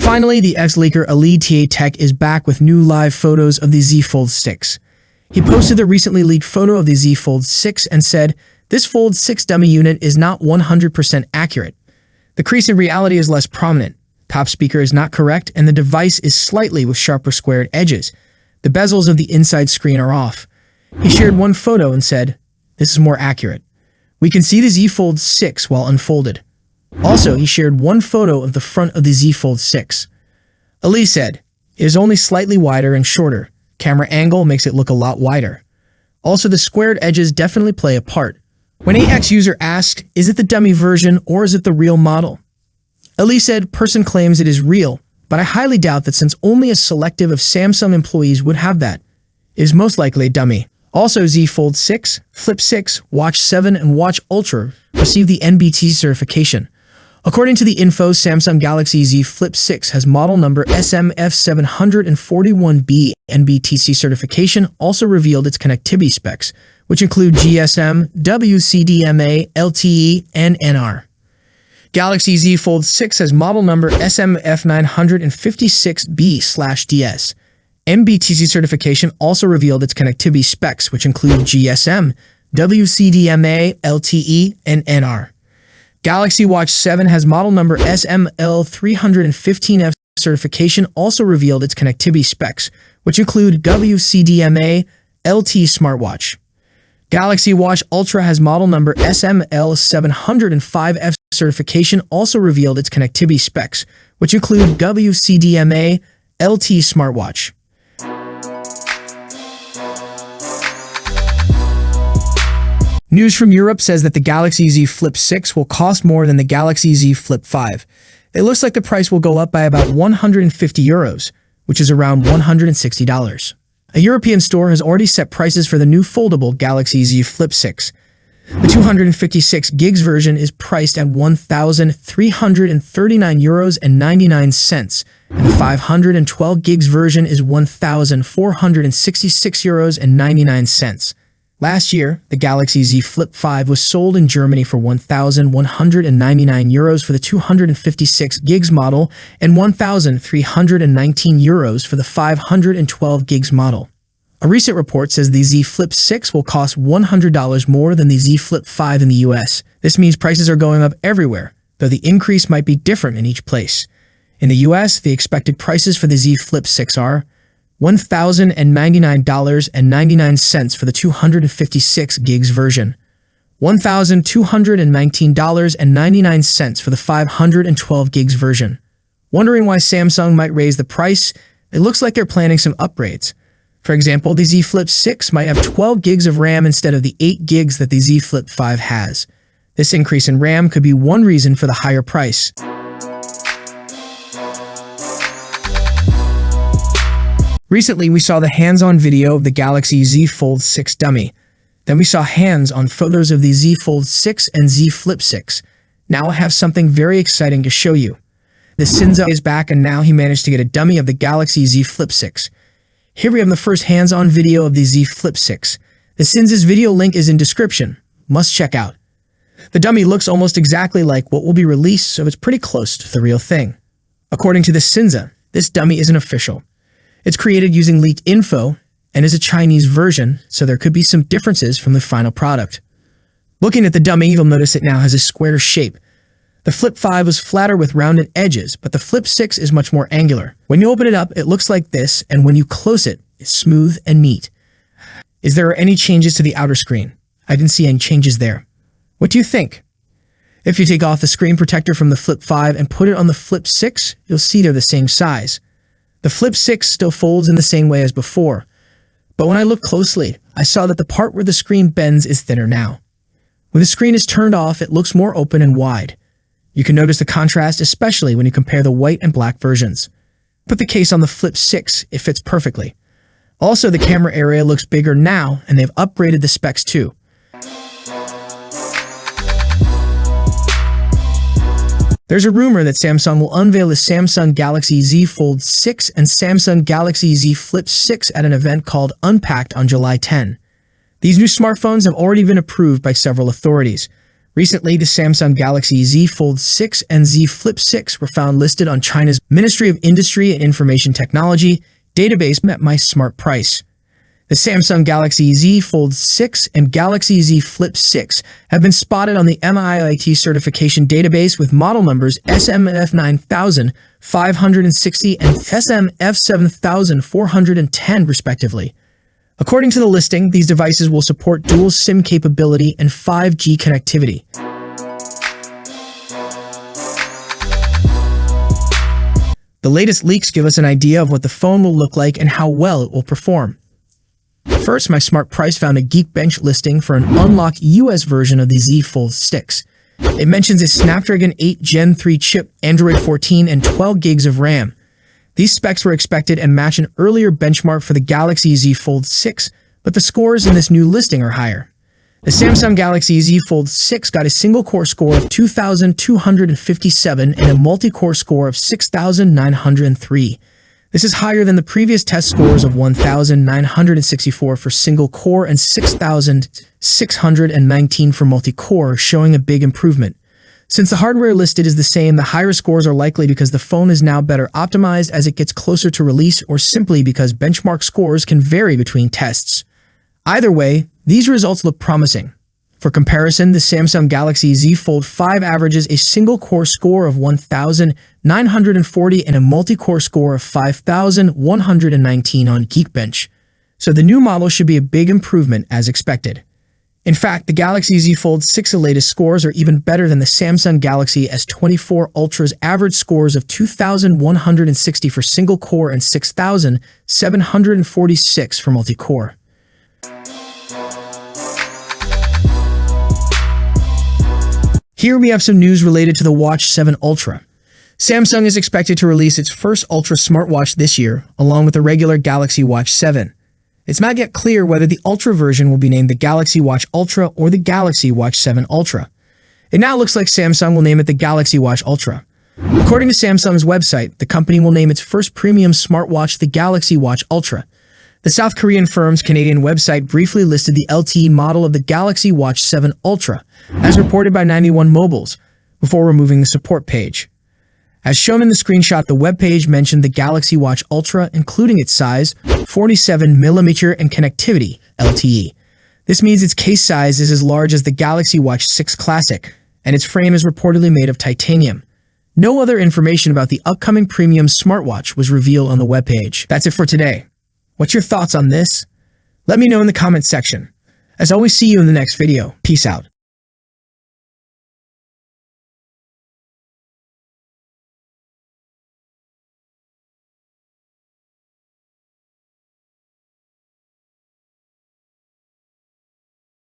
Finally, the ex-leaker Elite TA Tech is back with new live photos of the Z Fold 6. He posted the recently leaked photo of the Z Fold 6 and said, "This Fold 6 dummy unit is not 100% accurate. The crease in reality is less prominent. Top speaker is not correct, and the device is slightly with sharper squared edges. The bezels of the inside screen are off." He shared one photo and said, "This is more accurate. We can see the Z Fold 6 while unfolded." Also, he shared one photo of the front of the Z Fold 6. Ali said, "It is only slightly wider and shorter. Camera angle makes it look a lot wider. Also, the squared edges definitely play a part." When a ex-user asked, "Is it the dummy version or is it the real model?" Ali said, "Person claims it is real, but I highly doubt that since only a selective of Samsung employees would have that. It is most likely a dummy." Also, Z Fold 6, Flip 6, Watch 7, and Watch Ultra received the NBT certification. According to the info, Samsung Galaxy Z Flip 6 has model number SMF741B. NBTC certification also revealed its connectivity specs, which include GSM, WCDMA, LTE, and NR. Galaxy Z Fold 6 has model number SMF956B/DS. NBTC certification also revealed its connectivity specs, which include GSM, WCDMA, LTE, and NR. Galaxy Watch 7 has model number SML315F. Certification also revealed its connectivity specs, which include WCDMA, LTE smartwatch. Galaxy Watch Ultra has model number SML705F. Certification also revealed its connectivity specs, which include WCDMA, LTE smartwatch. News from Europe says that the Galaxy Z Flip 6 will cost more than the Galaxy Z Flip 5. It looks like the price will go up by about €150, which is around $160. A European store has already set prices for the new foldable Galaxy Z Flip 6. The 256 gigs version is priced at €1,339.99, and the 512 gigs version is €1,466.99. Last year, the Galaxy Z Flip 5 was sold in Germany for €1,199 for the 256 gigs model and €1,319 for the 512 gigs model. A recent report says the Z Flip 6 will cost $100 more than the Z Flip 5 in the US. This means prices are going up everywhere, though the increase might be different in each place. In the US, the expected prices for the Z Flip 6 are $1,099.99 for the 256 gigs version, $1,219.99 for the 512 gigs version. Wondering why Samsung might raise the price? It looks like they're planning some upgrades. For example, the Z Flip 6 might have 12 gigs of RAM instead of the 8 gigs that the Z Flip 5 has. This increase in RAM could be one reason for the higher price. Recently, we saw the hands-on video of the Galaxy Z Fold 6 dummy. Then we saw hands-on photos of the Z Fold 6 and Z Flip 6. Now I have something very exciting to show you. The Cinza is back, and now he managed to get a dummy of the Galaxy Z Flip 6. Here we have the first hands-on video of the Z Flip 6. The Cinza's video link is in description. Must check out. The dummy looks almost exactly like what will be released, so it's pretty close to the real thing. According to the Cinza, this dummy isn't official. It's created using leaked info and is a Chinese version, so there could be some differences from the final product. Looking at the dummy, you'll notice it now has a square shape. The Flip 5 was flatter with rounded edges, but the Flip 6 is much more angular. When you open it up, it looks like this, and when you close it, it's smooth and neat. Is there any changes to the outer screen? I didn't see any changes there. What do you think? If you take off the screen protector from the Flip 5 and put it on the Flip 6, you'll see they're the same size. The Flip 6 still folds in the same way as before, but when I looked closely, I saw that the part where the screen bends is thinner now. When the screen is turned off, it looks more open and wide. You can notice the contrast, especially when you compare the white and black versions. Put the case on the Flip 6, it fits perfectly. Also, the camera area looks bigger now, and they've upgraded the specs too. There's a rumor that Samsung will unveil the Samsung Galaxy Z Fold 6 and Samsung Galaxy Z Flip 6 at an event called Unpacked on July 10. These new smartphones have already been approved by several authorities. Recently, the Samsung Galaxy Z Fold 6 and Z Flip 6 were found listed on China's Ministry of Industry and Information Technology database met my smart price. The Samsung Galaxy Z Fold 6 and Galaxy Z Flip 6 have been spotted on the MIIT certification database with model numbers SMF9560 and SMF7410 respectively. According to the listing, these devices will support dual SIM capability and 5G connectivity. The latest leaks give us an idea of what the phone will look like and how well it will perform. First, my smart price found a Geekbench listing for an unlocked US version of the Z Fold 6. It mentions a Snapdragon 8 Gen 3 chip, Android 14, and 12 gigs of RAM. These specs were expected and match an earlier benchmark for the Galaxy Z Fold 6, but the scores in this new listing are higher. The Samsung Galaxy Z Fold 6 got a single-core score of 2,257 and a multi-core score of 6,903. This is higher than the previous test scores of 1,964 for single-core and 6,619 for multi-core, showing a big improvement. Since the hardware listed is the same, the higher scores are likely because the phone is now better optimized as it gets closer to release, or simply because benchmark scores can vary between tests. Either way, these results look promising. For comparison, the Samsung Galaxy Z Fold 5 averages a single-core score of 1,940 and a multi-core score of 5,119 on Geekbench, so the new model should be a big improvement as expected. In fact, the Galaxy Z Fold 6's latest scores are even better than the Samsung Galaxy S24 Ultra's average scores of 2,160 for single-core and 6,746 for multi-core. Here we have some news related to the Watch 7 Ultra. Samsung is expected to release its first Ultra smartwatch this year, along with the regular Galaxy Watch 7. It's not yet clear whether the Ultra version will be named the Galaxy Watch Ultra or the Galaxy Watch 7 Ultra. It now looks like Samsung will name it the Galaxy Watch Ultra. According to Samsung's website, the company will name its first premium smartwatch the Galaxy Watch Ultra. The South Korean firm's Canadian website briefly listed the LTE model of the Galaxy Watch 7 Ultra, as reported by 91 Mobiles, before removing the support page. As shown in the screenshot, the webpage mentioned the Galaxy Watch Ultra, including its size, 47mm, and connectivity, LTE. This means its case size is as large as the Galaxy Watch 6 Classic, and its frame is reportedly made of titanium. No other information about the upcoming premium smartwatch was revealed on the webpage. That's it for today. What's your thoughts on this? Let me know in the comments section. As always, see you in the next video. Peace out.